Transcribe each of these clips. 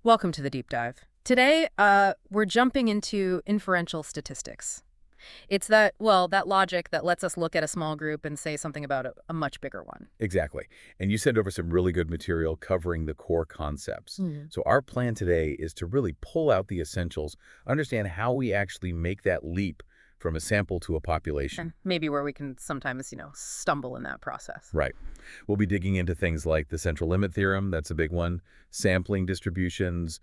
Welcome to the deep dive. Today, we're jumping into inferential statistics. It's that logic that lets us look at a small group and say something about a much bigger one. Exactly. And you sent over some really good material covering the core concepts. Mhm. So our plan today is to really pull out the essentials, understand how we actually make that leap from a sample to a population. And maybe where we can sometimes, stumble in that process. Right. We'll be digging into things like the central limit theorem, that's a big one, sampling distributions,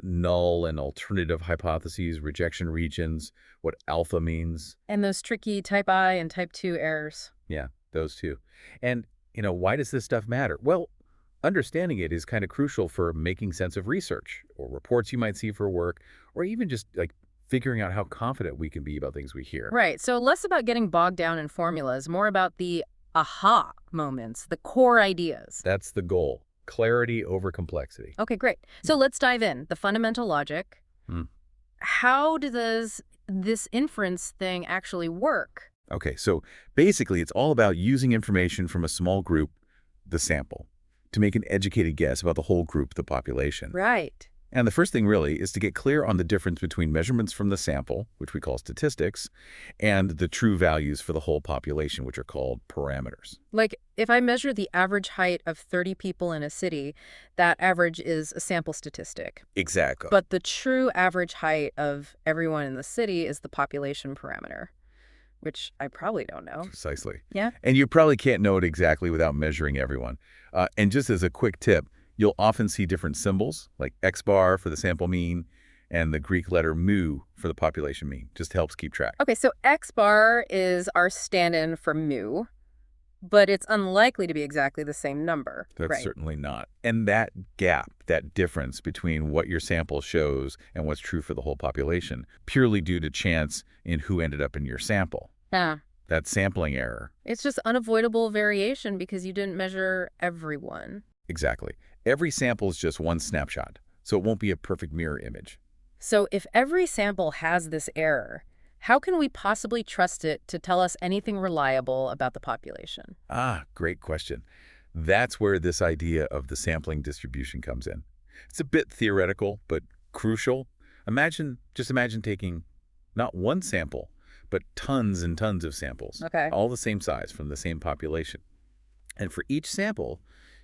null and alternative hypotheses, rejection regions, what alpha means. And those tricky type I and type 2 errors. Yeah, those two. And, why does this stuff matter? Well, understanding it is kind of crucial for making sense of research or reports you might see for work, or even just like figuring out how confident we can be about things we hear. Right, so less about getting bogged down in formulas, more about the aha moments, the core ideas. That's the goal. Clarity over complexity. Okay, great. So let's dive in. The fundamental logic. Hmm. How does this inference thing actually work? Okay, so basically it's all about using information from a small group, the sample, to make an educated guess about the whole group, the population. Right. And the first thing really is to get clear on the difference between measurements from the sample, which we call statistics, and the true values for the whole population, which are called parameters. Like, if I measure the average height of 30 people in a city, that average is a sample statistic. Exactly. But the true average height of everyone in the city is the population parameter, which I probably don't know. Precisely. Yeah? And you probably can't know it exactly without measuring everyone. And just as a quick tip, you'll often see different symbols, like X bar for the sample mean, and the Greek letter mu for the population mean. Just helps keep track. Okay, so X bar is our stand-in for mu, but it's unlikely to be exactly the same number. That's right. certainly not. And that gap, that difference between what your sample shows and what's true for the whole population, purely due to chance in who ended up in your sample. Yeah. That sampling error. It's just unavoidable variation because you didn't measure everyone. Exactly. Every sample is just one snapshot, so it won't be a perfect mirror image. So if every sample has this error, how can we possibly trust it to tell us anything reliable about the population? Ah, great question. That's where this idea of the sampling distribution comes in. It's a bit theoretical, but crucial. Just imagine taking not one sample, but tons and tons of samples, Okay. all the same size from the same population. And for each sample,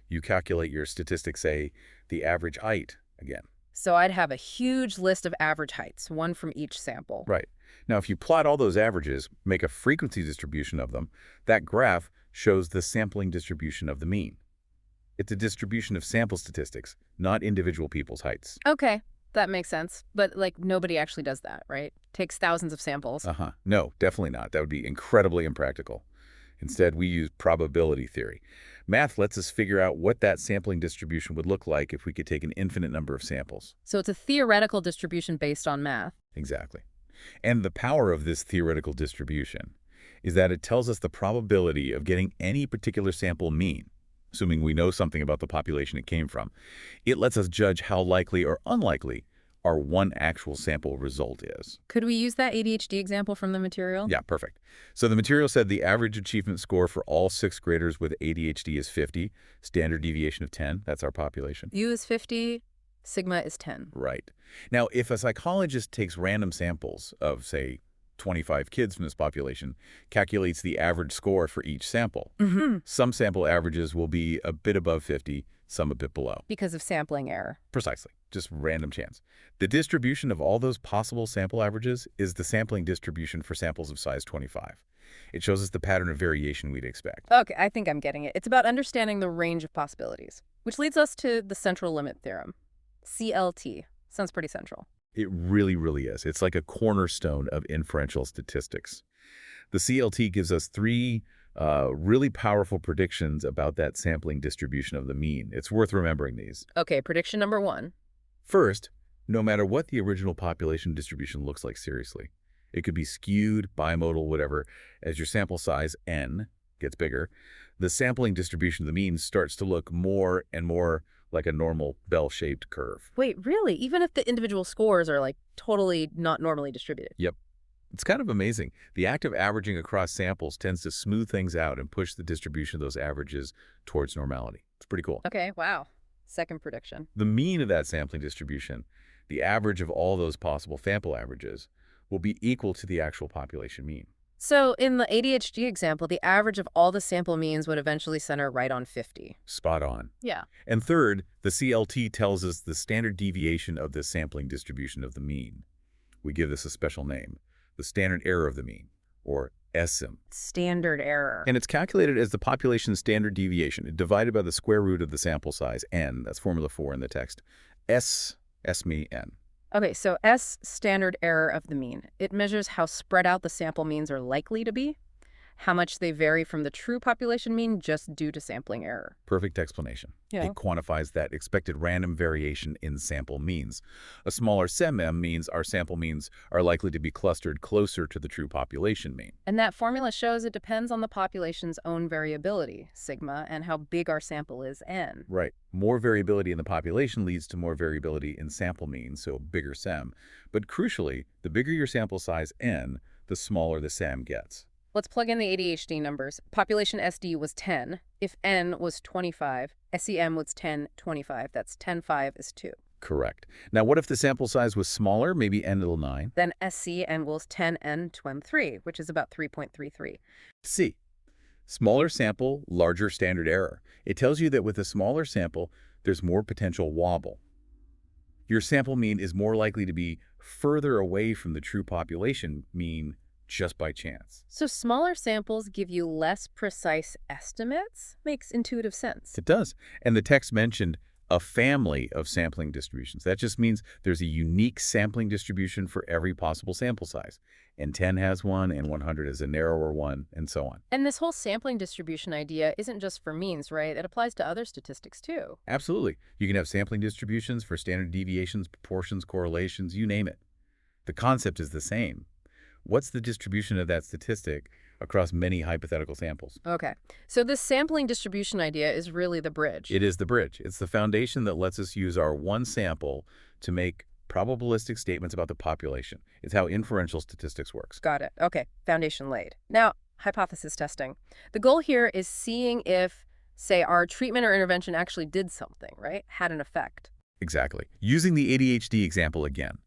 you calculate your statistics, say, the average height again. So I'd have a huge list of average heights, one from each sample. Right. Now, if you plot all those averages, make a frequency distribution of them, that graph shows the sampling distribution of the mean. It's a distribution of sample statistics, not individual people's heights. Okay, that makes sense. But, nobody actually does that, right? Takes thousands of samples. No, definitely not. That would be incredibly impractical. Instead, we use probability theory. Math lets us figure out what that sampling distribution would look like if we could take an infinite number of samples. So it's a theoretical distribution based on math. Exactly. And the power of this theoretical distribution is that it tells us the probability of getting any particular sample mean, assuming we know something about the population it came from. It lets us judge how likely or unlikely our one actual sample result is. Could we use that ADHD example from the material? Yeah, perfect. So the material said the average achievement score for all sixth graders with ADHD is 50, standard deviation of 10. That's our population. U is 50, sigma is 10. Right. Now, if a psychologist takes random samples of, say, 25 kids from this population, calculates the average score for each sample, some sample averages will be a bit above 50, some a bit below. Because of sampling error. Precisely. Just random chance. The distribution of all those possible sample averages is the sampling distribution for samples of size 25. It shows us the pattern of variation we'd expect. Okay, I think I'm getting it. It's about understanding the range of possibilities, which leads us to the central limit theorem, CLT. Sounds pretty central. It really, really is. It's like a cornerstone of inferential statistics. The CLT gives us three really powerful predictions about that sampling distribution of the mean. It's worth remembering these. Okay, prediction number 1. First, no matter what the original population distribution looks like seriously, it could be skewed, bimodal, whatever, as your sample size, n, gets bigger, the sampling distribution of the mean starts to look more and more like a normal bell-shaped curve. Wait, really? Even if the individual scores are totally not normally distributed? Yep. It's kind of amazing. The act of averaging across samples tends to smooth things out and push the distribution of those averages towards normality. It's pretty cool. Okay, wow. Second prediction. The mean of that sampling distribution, the average of all those possible sample averages, will be equal to the actual population mean. So in the ADHD example, the average of all the sample means would eventually center right on 50. Spot on. Yeah. And third, the CLT tells us the standard deviation of this sampling distribution of the mean. We give this a special name, the standard error of the mean, or SM. Standard error. And it's calculated as the population standard deviation, divided by the square root of the sample size, n. That's formula 4 in the text. S-me, n. Okay, so S, standard error of the mean. It measures how spread out the sample means are likely to be, how much they vary from the true population mean just due to sampling error. Perfect explanation. Yeah. It quantifies that expected random variation in sample means. A smaller SEM means our sample means are likely to be clustered closer to the true population mean. And that formula shows it depends on the population's own variability, sigma, and how big our sample is, n. Right. More variability in the population leads to more variability in sample means, so bigger SEM. But crucially, the bigger your sample size, n, the smaller the SEM gets. Let's plug in the ADHD numbers. Population SD was 10. If N was 25, SEM was 10, 25. That's 10, 5 is 2. Correct. Now, what if the sample size was smaller, maybe n equals 9? Then SC equals 10N 23, which is about 3.33. C. Smaller sample, larger standard error. It tells you that with a smaller sample, there's more potential wobble. Your sample mean is more likely to be further away from the true population mean just by chance. So smaller samples give you less precise estimates? Makes intuitive sense. It does. And the text mentioned a family of sampling distributions. That just means there's a unique sampling distribution for every possible sample size. And 10 has one, and 100 is a narrower one, and so on. And this whole sampling distribution idea isn't just for means, right? It applies to other statistics too. Absolutely. You can have sampling distributions for standard deviations, proportions, correlations, you name it. The concept is the same. What's the distribution of that statistic across many hypothetical samples? Okay, so this sampling distribution idea is really the bridge. It is the bridge. It's the foundation that lets us use our one sample to make probabilistic statements about the population. It's how inferential statistics works. Got it. Okay, foundation laid. Now, hypothesis testing. The goal here is seeing if, say, our treatment or intervention actually did something, right? Had an effect. Exactly. Using the ADHD example again.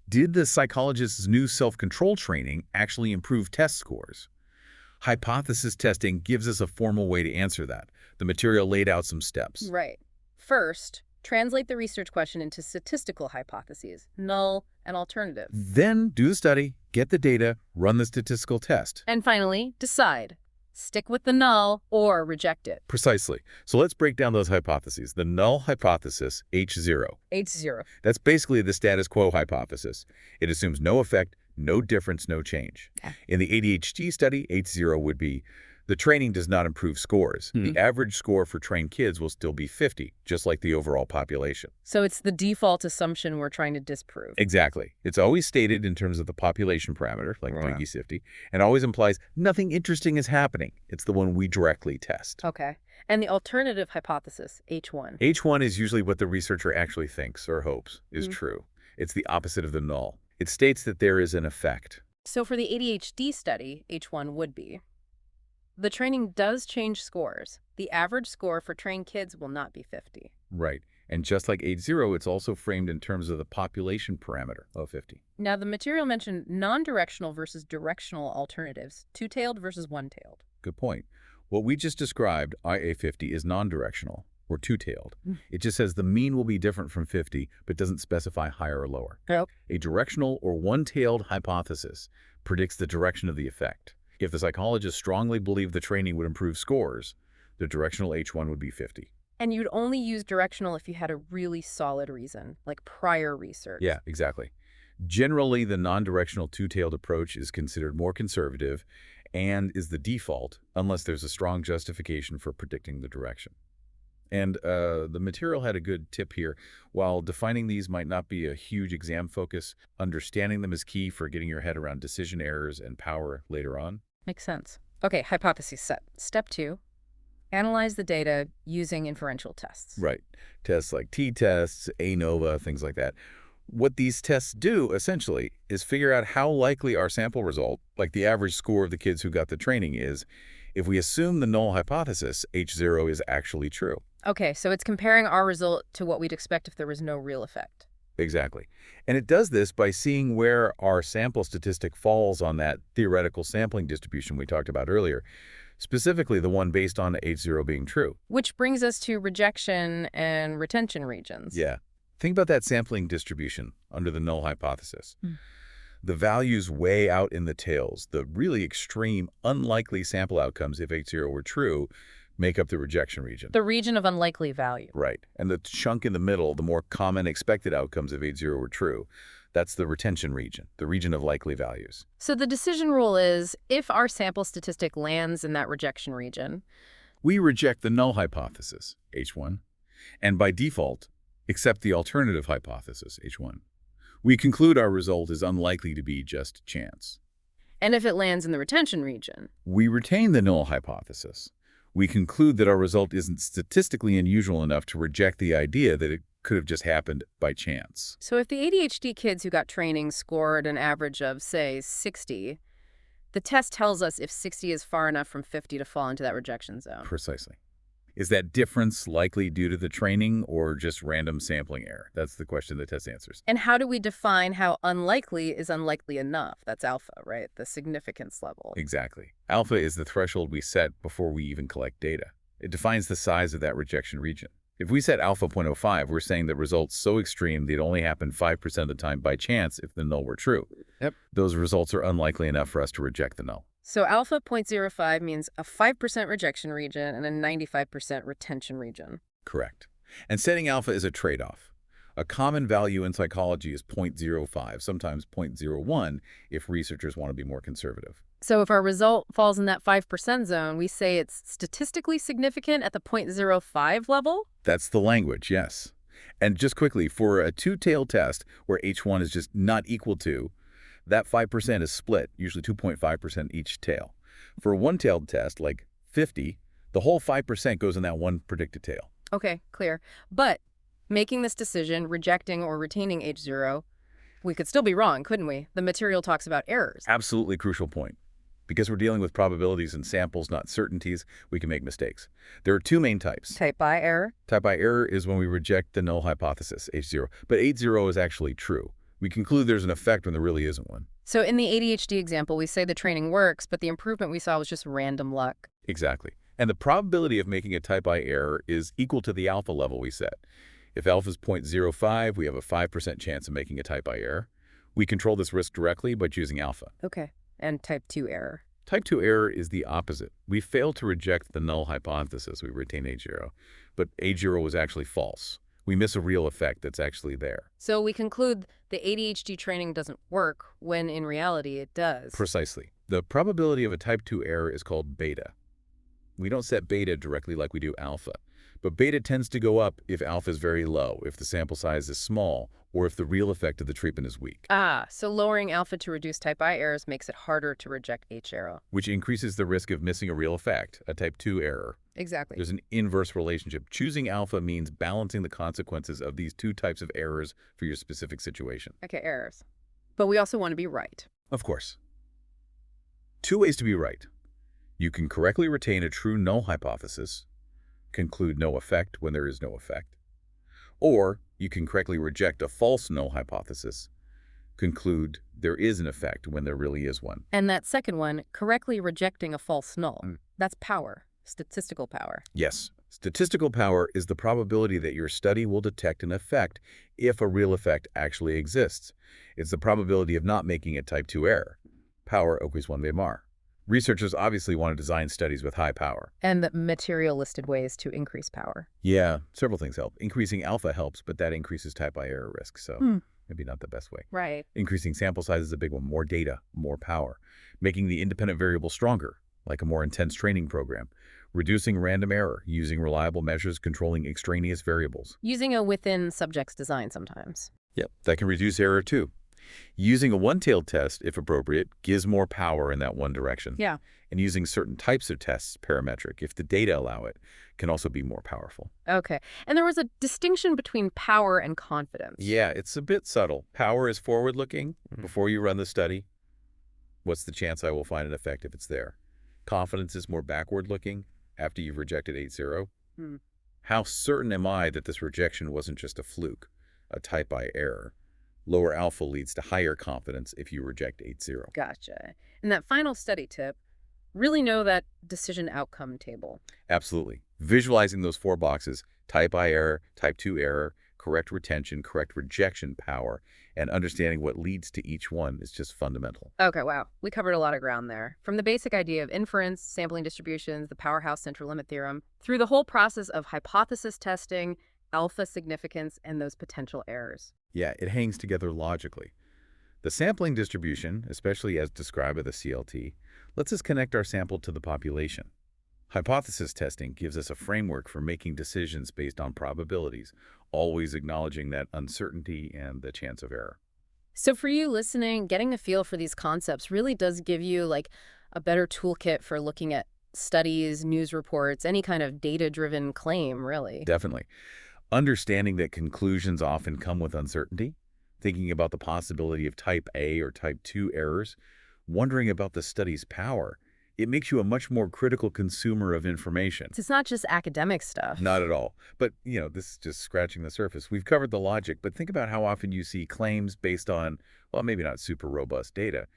Did the psychologist's new self-control training actually improve test scores? Hypothesis testing gives us a formal way to answer that. The material laid out some steps. Right. First, translate the research question into statistical hypotheses, null and alternative. Then do the study, get the data, run the statistical test. And finally, decide. Stick with the null or reject it. Precisely. So let's break down those hypotheses. The null hypothesis, H0. H0. That's basically the status quo hypothesis. It assumes no effect, no difference, no change. Yeah. In the ADHD study, H0 would be, the training does not improve scores. The average score for trained kids will still be 50, just like the overall population. So it's the default assumption we're trying to disprove. Exactly. It's always stated in terms of the population parameter, like Twinkie 50, and always implies nothing interesting is happening. It's the one we directly test. Okay. And the alternative hypothesis, H1. H1 is usually what the researcher actually thinks or hopes is true. It's the opposite of the null. It states that there is an effect. So for the ADHD study, H1 would be, the training does change scores. The average score for trained kids will not be 50. Right. And just like H0, it's also framed in terms of the population parameter of 50. Now, the material mentioned non-directional versus directional alternatives, two-tailed versus one-tailed. Good point. What we just described, IA50, is non-directional, or two-tailed. It just says the mean will be different from 50, but doesn't specify higher or lower. Yep. A directional or one-tailed hypothesis predicts the direction of the effect. If the psychologist strongly believed the training would improve scores, the directional H1 would be 50. And you'd only use directional if you had a really solid reason, like prior research. Yeah, exactly. Generally, the non-directional two-tailed approach is considered more conservative and is the default unless there's a strong justification for predicting the direction. And the material had a good tip here. While defining these might not be a huge exam focus, understanding them is key for getting your head around decision errors and power later on. Makes sense. Okay, hypothesis set. Step 2, analyze the data using inferential tests. Right. Tests like t-tests, ANOVA, things like that. What these tests do, essentially, is figure out how likely our sample result, like the average score of the kids who got the training, is if we assume the null hypothesis, H0, is actually true. Okay, so it's comparing our result to what we'd expect if there was no real effect. Exactly. And it does this by seeing where our sample statistic falls on that theoretical sampling distribution we talked about earlier, specifically the one based on H0 being true. Which brings us to rejection and retention regions. Yeah. Think about that sampling distribution under the null hypothesis. Hmm. The values way out in the tails, the really extreme, unlikely sample outcomes if H0 were true, make up the rejection region. The region of unlikely value. Right. And the chunk in the middle, the more common expected outcomes if H0 were true, that's the retention region, the region of likely values. So the decision rule is, if our sample statistic lands in that rejection region, We reject the null hypothesis, H1, and by default, accept the alternative hypothesis, H1. We conclude our result is unlikely to be just chance. and if it lands in the retention region. We retain the null hypothesis. We conclude that our result isn't statistically unusual enough to reject the idea that it could have just happened by chance. So if the ADHD kids who got training scored an average of, say, 60, the test tells us if 60 is far enough from 50 to fall into that rejection zone. Precisely. Is that difference likely due to the training or just random sampling error? That's the question the test answers. And how do we define how unlikely is unlikely enough? That's alpha, right? The significance level. Exactly. Alpha is the threshold we set before we even collect data. It defines the size of that rejection region. If we set alpha 0.05, we're saying that results so extreme they'd only happen 5% of the time by chance if the null were true. Yep. Those results are unlikely enough for us to reject the null. So alpha 0.05 means a 5% rejection region and a 95% retention region. Correct. And setting alpha is a trade-off. A common value in psychology is 0.05, sometimes 0.01 if researchers want to be more conservative. So if our result falls in that 5% zone, we say it's statistically significant at the 0.05 level? That's the language, yes. And just quickly, for a two-tailed test where H1 is just not equal to, that 5% is split, usually 2.5% each tail. For a one-tailed test, like 50, the whole 5% goes in that one predicted tail. Okay, clear. But making this decision, rejecting or retaining H0, we could still be wrong, couldn't we? The material talks about errors. Absolutely crucial point. Because we're dealing with probabilities and samples, not certainties, we can make mistakes. There are two main types. Type I error. Type I error is when we reject the null hypothesis, H0. But H0 is actually true. We conclude there's an effect when there really isn't one. So in the ADHD example, we say the training works, but the improvement we saw was just random luck. Exactly. And the probability of making a type I error is equal to the alpha level we set. If alpha is 0.05, we have a 5% chance of making a type I error. We control this risk directly by choosing alpha. Okay. And type 2 error. Type 2 error is the opposite. We fail to reject the null hypothesis. We retain H0, but H0 was actually false. We miss a real effect that's actually there. So we conclude the ADHD training doesn't work when in reality it does. Precisely. The probability of a type 2 error is called beta. We don't set beta directly like we do alpha, but beta tends to go up if alpha is very low, if the sample size is small, or if the real effect of the treatment is weak. So lowering alpha to reduce type I errors makes it harder to reject H error. Which increases the risk of missing a real effect, a type 2 error. Exactly. There's an inverse relationship. Choosing alpha means balancing the consequences of these two types of errors for your specific situation. Okay, errors. But we also want to be right. Of course. Two ways to be right. You can correctly retain a true null hypothesis, conclude no effect when there is no effect, or you can correctly reject a false null hypothesis, conclude there is an effect when there really is one. And that second one, correctly rejecting a false null, that's power, statistical power. Yes. Statistical power is the probability that your study will detect an effect if a real effect actually exists. It's the probability of not making a type 2 error. Power equals 1 VMR. Researchers obviously want to design studies with high power. And the material-listed ways to increase power. Yeah, several things help. Increasing alpha helps, but that increases type I error risk, so maybe not the best way. Right. Increasing sample size is a big one. More data, more power. Making the independent variable stronger, like a more intense training program. Reducing random error, using reliable measures, controlling extraneous variables. Using a within-subjects design sometimes. Yep, that can reduce error too. Using a one-tailed test, if appropriate, gives more power in that one direction. Yeah. And using certain types of tests, parametric, if the data allow it, can also be more powerful. Okay. And there was a distinction between power and confidence. Yeah, it's a bit subtle. Power is forward-looking. Before you run the study, what's the chance I will find an effect if it's there? Confidence is more backward-looking after you've rejected H0. How certain am I that this rejection wasn't just a fluke, a type I error? Lower alpha leads to higher confidence if you reject 8-0. Gotcha. And that final study tip, really know that decision outcome table. Absolutely. Visualizing those four boxes, type I error, type 2 error, correct retention, correct rejection power, and understanding what leads to each one is just fundamental. Okay, wow. We covered a lot of ground there. From the basic idea of inference, sampling distributions, the powerhouse central limit theorem, through the whole process of hypothesis testing, alpha significance, and those potential errors. Yeah, it hangs together logically. The sampling distribution, especially as described by the CLT, lets us connect our sample to the population. Hypothesis testing gives us a framework for making decisions based on probabilities, always acknowledging that uncertainty and the chance of error. So for you listening, getting a feel for these concepts really does give you like a better toolkit for looking at studies, news reports, any kind of data-driven claim, really. Definitely. Understanding that conclusions often come with uncertainty, thinking about the possibility of type A or type 2 errors, wondering about the study's power, it makes you a much more critical consumer of information. It's not just academic Not stuff. at all. But, this is just scratching the surface. We've covered the logic, but think about how often you see claims based on, well, maybe not super robust data.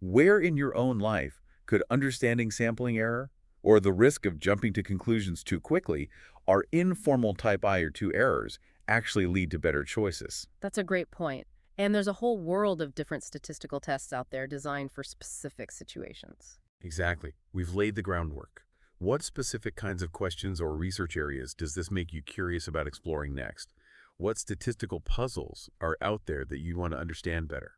Where in your own life could understanding sampling error or the risk of jumping to conclusions too quickly or informal type I or 2 errors actually lead to better choices? That's a great point. And there's a whole world of different statistical tests out there designed for specific situations. Exactly. We've laid the groundwork. What specific kinds of questions or research areas does this make you curious about exploring next? What statistical puzzles are out there that you want to understand better?